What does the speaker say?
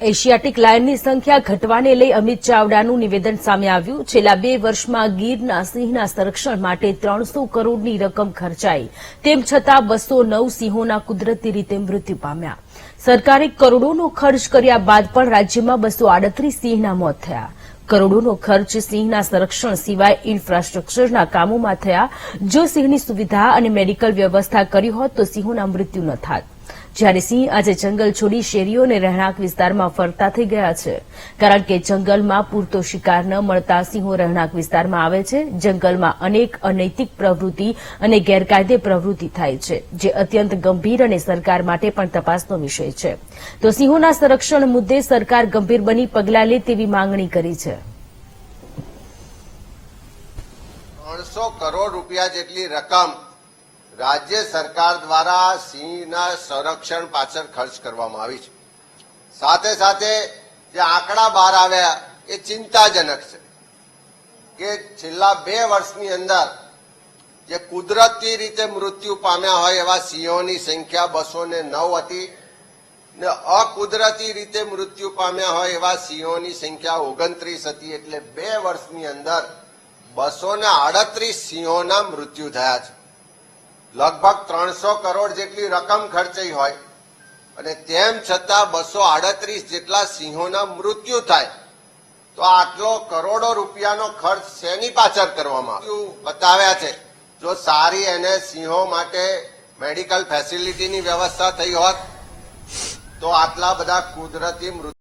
Asiatic લાયનની સંખ્યા ઘટવાને લઈ અમિત ચાવડાનું નિવેદન સામે આવ્યું। છેલ્લા 2 વર્ષમાં ગીરના સિંહના સંરક્ષણ માટે 300 કરોડની રકમ ખર્ચાઈ, તેમ છતાં 209 સિંહોના કુદરતી રીતે મૃત્યુ પામ્યા। સરકારે કરોડોનો ખર્ચ કર્યા બાદ પણ રાજ્યમાં 238 સિંહના મોત થયા। કરોડોનો ખર્ચ સિંહના સંરક્ષણ સિવાય ઇન્ફ્રાસ્ટ્રક્ચરના કામોમાં થયા। જો સિંહની સુવિધા અને મેડિકલ વ્યવસ્થા કરી હોત તો સિંહોના મૃત્યુ ન થાત। જ્યારે સિંહ આજે જંગલ છોડી શેરીઓ અને રહેણાંક વિસ્તારમાં ફરતા થઈ ગયા છે, કારણ કે જંગલમાં પૂરતો શિકાર ન મળતા સિંહો રહેણાંક વિસ્તારમાં આવે છે। જંગલમાં અનેક અનૈતિક પ્રવૃત્તિ અને ગેરકાયદે પ્રવૃત્તિ થાય છે, જે અત્યંત ગંભીર અને સરકાર માટે પણ તપાસનો વિષય છે। તો સિંહોના સંરક્ષણ મુદ્દે સરકાર ગંભીર બની પગલાં લે તેવી માંગણી કરી છે। 300 કરોડ રૂપિયા જેટલી રકમ રાજ્ય સરકાર દ્વારા સિંહના સંરક્ષણ પાછળ ખર્ચ કરવામાં આવી છે। સાથે સાથે જે આંકડા બહાર આવ્યા એ ચિંતાજનક છે કે છેલ્લા 2 વર્ષની અંદર જે કુદરતી રીતે મૃત્યુ પામ્યા હોય એવા સિંહોની સંખ્યા 209 હતી ને અકુદરતી રીતે મૃત્યુ પામ્યા હોય એવા સિંહોની સંખ્યા 29 હતી। એટલે 2 વર્ષની અંદર 238 સિંહોના મૃત્યુ થયા છે। લગભગ 300 કરોડ જેટલી રકમ ખર્ચાઈ હોય અને તેમ છતાં 238 જેટલા સિંહોના મૃત્યુ થાય તો આટલો કરોડો રૂપિયાનો ખર્ચ શેની પાછળ કરવામાં આવ્યો બતાવ્યા છે। જો સારી એને સિંહો માટે મેડિકલ ફેસિલિટીની વ્યવસ્થા થઈ હોત તો આટલા બધા કુદરતી મૃત્યુ